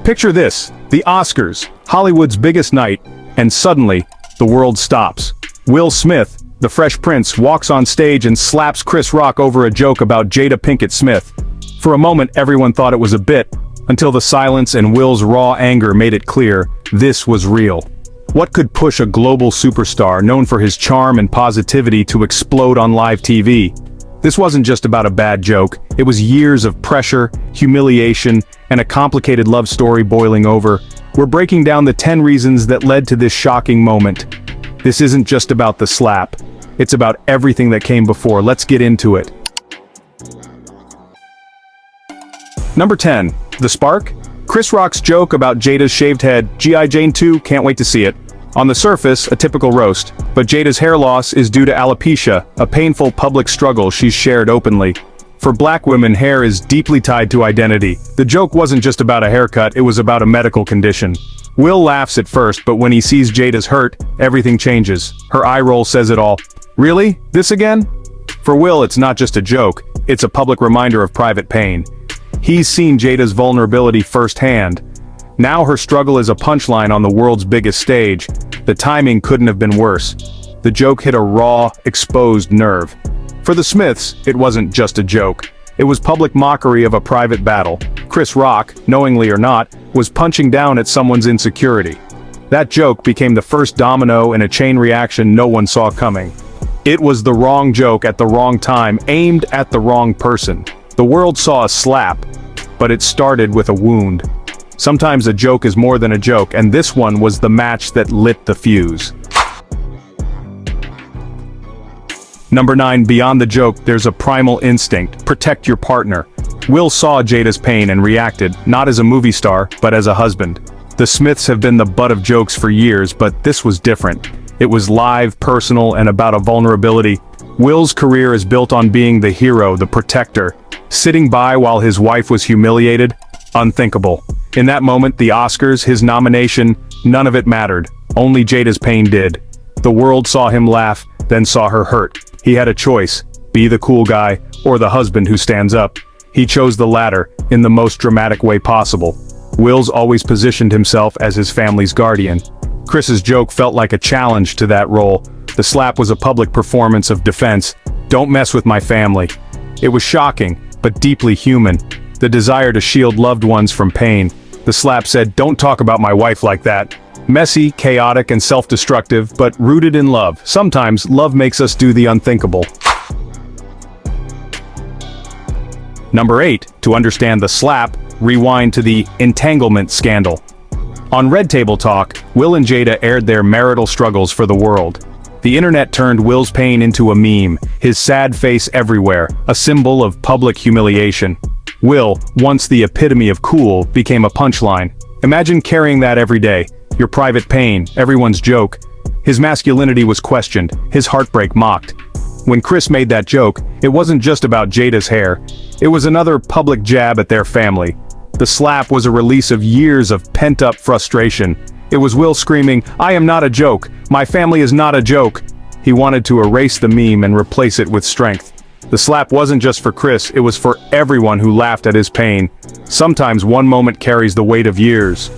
Picture this, the Oscars, Hollywood's biggest night, and suddenly, the world stops. Will Smith, the Fresh Prince, walks on stage and slaps Chris Rock over a joke about Jada Pinkett Smith. For a moment, everyone thought it was a bit, until the silence and Will's raw anger made it clear, this was real. What could push a global superstar known for his charm and positivity to explode on live TV? This wasn't just about a bad joke, it was years of pressure, humiliation, and a complicated love story boiling over. We're breaking down the 10 reasons that led to this shocking moment. This isn't just about the slap, it's about everything that came before. Let's get into it. Number 10. The spark? Chris Rock's joke about Jada's shaved head, G.I. Jane 2, can't wait to see it. On the surface, a typical roast, but Jada's hair loss is due to alopecia, a painful public struggle she's shared openly. For black women, hair is deeply tied to identity. The joke wasn't just about a haircut, it was about a medical condition. Will laughs at first, but when he sees Jada's hurt, everything changes. Her eye roll says it all. Really? This again? For Will, it's not just a joke, it's a public reminder of private pain. He's seen Jada's vulnerability firsthand. Now her struggle is a punchline on the world's biggest stage. The timing couldn't have been worse. The joke hit a raw, exposed nerve. For the Smiths, it wasn't just a joke. It was public mockery of a private battle. Chris Rock, knowingly or not, was punching down at someone's insecurity. That joke became the first domino in a chain reaction no one saw coming. It was the wrong joke at the wrong time, aimed at the wrong person. The world saw a slap, but it started with a wound. Sometimes a joke is more than a joke, and this one was the match that lit the fuse. Number 9. Beyond the joke, there's a primal instinct. Protect your partner. Will saw Jada's pain and reacted, not as a movie star, but as a husband. The Smiths have been the butt of jokes for years, but this was different. It was live, personal, and about a vulnerability. Will's career is built on being the hero, the protector. Sitting by while his wife was humiliated? Unthinkable. In that moment, the Oscars, his nomination, none of it mattered. Only Jada's pain did. The world saw him laugh, then saw her hurt. He had a choice, be the cool guy, or the husband who stands up. He chose the latter, in the most dramatic way possible. Will's always positioned himself as his family's guardian. Chris's joke felt like a challenge to that role. The slap was a public performance of defense. Don't mess with my family. It was shocking, but deeply human. The desire to shield loved ones from pain. The slap said, don't talk about my wife like that. Messy, chaotic, and self-destructive, but rooted in love. Sometimes, love makes us do the unthinkable. Number 8. To understand the slap, rewind to the entanglement scandal. On Red Table Talk, Will and Jada aired their marital struggles for the world. The internet turned Will's pain into a meme, his sad face everywhere, a symbol of public humiliation. Will, once the epitome of cool, became a punchline. Imagine carrying that every day. Your private pain, everyone's joke. His masculinity was questioned, his heartbreak mocked. When Chris made that joke, it wasn't just about Jada's hair. It was another public jab at their family. The slap was a release of years of pent-up frustration. It was Will screaming, I am not a joke, my family is not a joke. He wanted to erase the meme and replace it with strength. The slap wasn't just for Chris, it was for everyone who laughed at his pain. Sometimes one moment carries the weight of years.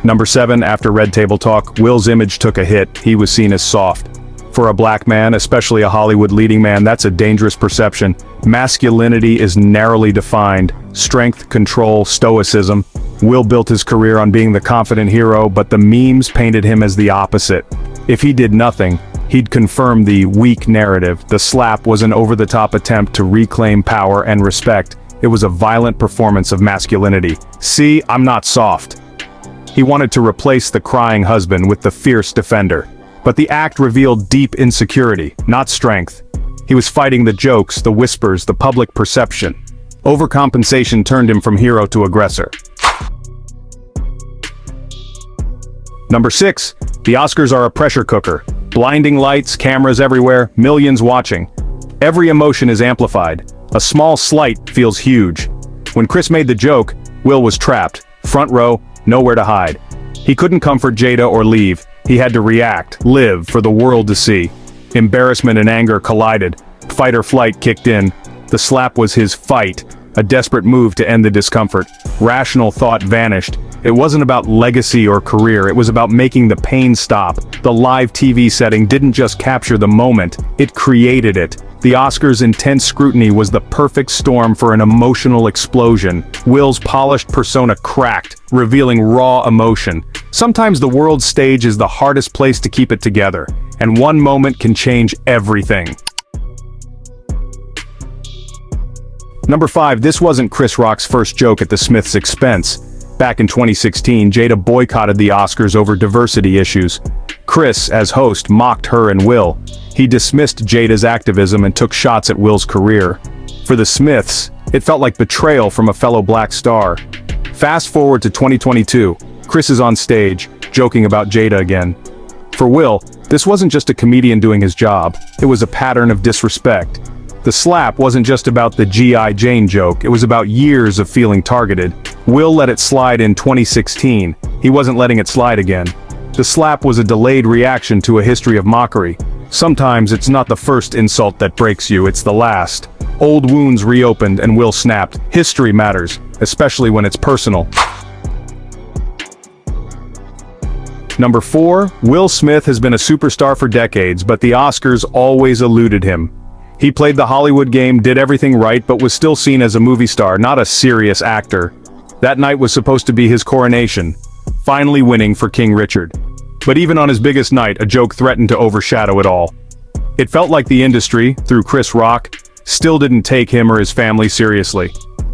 Number 7. After Red Table Talk, Will's image took a hit. He was seen as soft. For a black man, especially a Hollywood leading man, that's a dangerous perception. Masculinity is narrowly defined. Strength, control, stoicism. Will built his career on being the confident hero, but the memes painted him as the opposite. If he did nothing, he'd confirm the weak narrative. The slap was an over-the-top attempt to reclaim power and respect. It was a violent performance of masculinity. See, I'm not soft. He wanted to replace the crying husband with the fierce defender. But the act revealed deep insecurity, not strength. He was fighting the jokes, the whispers, the public perception. Overcompensation turned him from hero to aggressor. Number 6. The Oscars are a pressure cooker. Blinding lights, cameras everywhere, millions watching. Every emotion is amplified. A small slight feels huge. When Chris made the joke, Will was trapped. Front row, nowhere to hide. He couldn't comfort Jada or leave. He had to react, live, for the world to see. Embarrassment and anger collided. Fight or flight kicked in. The slap was his fight, a desperate move to end the discomfort. Rational thought vanished. It wasn't about legacy or career, it was about making the pain stop. The live TV setting didn't just capture the moment, it created it. The Oscars' intense scrutiny was the perfect storm for an emotional explosion. Will's polished persona cracked, revealing raw emotion. Sometimes the world's stage is the hardest place to keep it together, and one moment can change everything. Number 5, this wasn't Chris Rock's first joke at the Smiths' expense. Back in 2016, Jada boycotted the Oscars over diversity issues. Chris, as host, mocked her and Will. He dismissed Jada's activism and took shots at Will's career. For the Smiths, it felt like betrayal from a fellow black star. Fast forward to 2022, Chris is on stage, joking about Jada again. For Will, this wasn't just a comedian doing his job, it was a pattern of disrespect. The slap wasn't just about the G.I. Jane joke, it was about years of feeling targeted. Will let it slide in 2016, he wasn't letting it slide again. The slap was a delayed reaction to a history of mockery. Sometimes it's not the first insult that breaks you, it's the last. Old wounds reopened and Will snapped. History matters, especially when it's personal. Number 4, Will Smith has been a superstar for decades, but the Oscars always eluded him. He played the Hollywood game, did everything right, but was still seen as a movie star, not a serious actor. That night was supposed to be his coronation, finally winning for King Richard. But even on his biggest night, a joke threatened to overshadow it all. It felt like the industry, through Chris Rock, still didn't take him or his family seriously.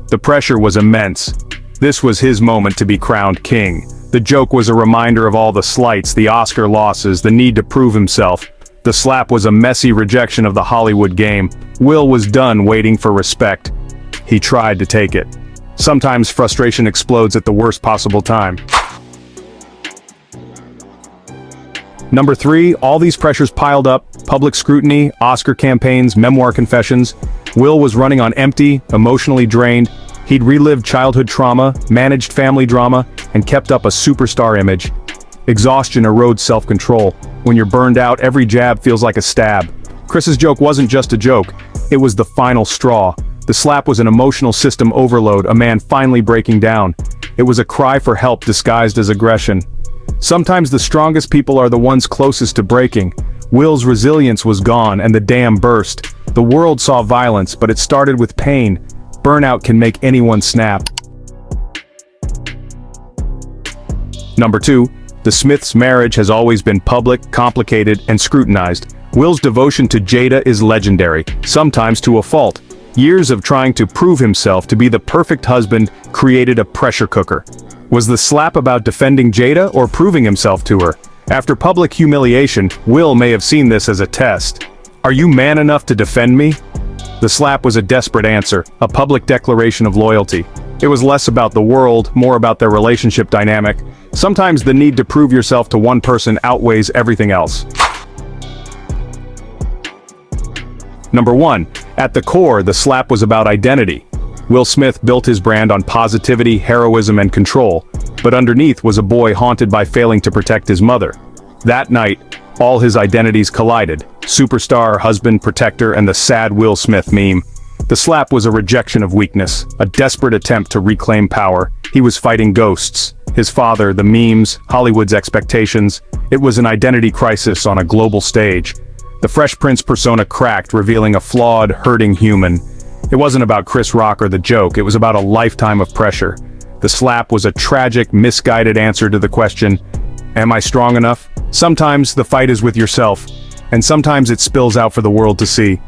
The pressure was immense. This was his moment to be crowned king. The joke was a reminder of all the slights, the Oscar losses, the need to prove himself. The slap was a messy rejection of the Hollywood game. Will was done waiting for respect. He tried to take it. Sometimes frustration explodes at the worst possible time. Number 3, all these pressures piled up, public scrutiny, Oscar campaigns, memoir confessions. Will was running on empty, emotionally drained. He'd relived childhood trauma, managed family drama, and kept up a superstar image. Exhaustion erodes self-control. When you're burned out, every jab feels like a stab. Chris's joke wasn't just a joke, it was the final straw. The slap was an emotional system overload, a man finally breaking down. It was a cry for help disguised as aggression. Sometimes the strongest people are the ones closest to breaking. Will's resilience was gone and the dam burst. The world saw violence, but it started with pain. Burnout can make anyone snap. Number 2, the Smiths' marriage has always been public, complicated, and scrutinized. Will's devotion to Jada is legendary, sometimes to a fault. Years of trying to prove himself to be the perfect husband created a pressure cooker. Was the slap about defending Jada or proving himself to her? After public humiliation, Will may have seen this as a test. Are you man enough to defend me? The slap was a desperate answer, a public declaration of loyalty. It was less about the world, more about their relationship dynamic. Sometimes the need to prove yourself to one person outweighs everything else. Number 1, at the core, the slap was about identity. Will Smith built his brand on positivity, heroism, and control, but underneath was a boy haunted by failing to protect his mother. That night, all his identities collided: superstar, husband, protector, and the sad Will Smith meme. The slap was a rejection of weakness, a desperate attempt to reclaim power. He was fighting ghosts. His father, the memes, Hollywood's expectations. It was an identity crisis on a global stage. The Fresh Prince persona cracked, revealing a flawed, hurting human. It wasn't about Chris Rock or the joke, it was about a lifetime of pressure. The slap was a tragic, misguided answer to the question, am I strong enough? Sometimes the fight is with yourself, and sometimes it spills out for the world to see.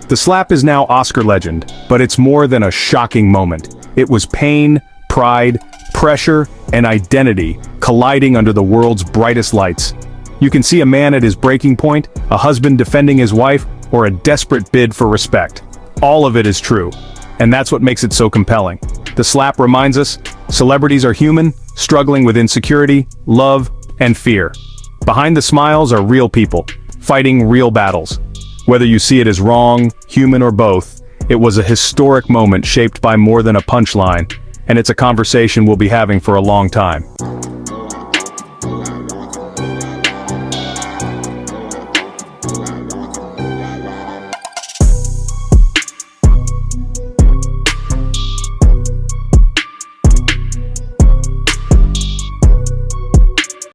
The slap is now Oscar legend, but it's more than a shocking moment. It was pain, pride, pressure, and identity colliding under the world's brightest lights. You can see a man at his breaking point, a husband defending his wife, or a desperate bid for respect. All of it is true, and that's what makes it so compelling. The slap reminds us, celebrities are human, struggling with insecurity, love, and fear. Behind the smiles are real people, fighting real battles. Whether you see it as wrong, human, or both, it was a historic moment shaped by more than a punchline, and it's a conversation we'll be having for a long time.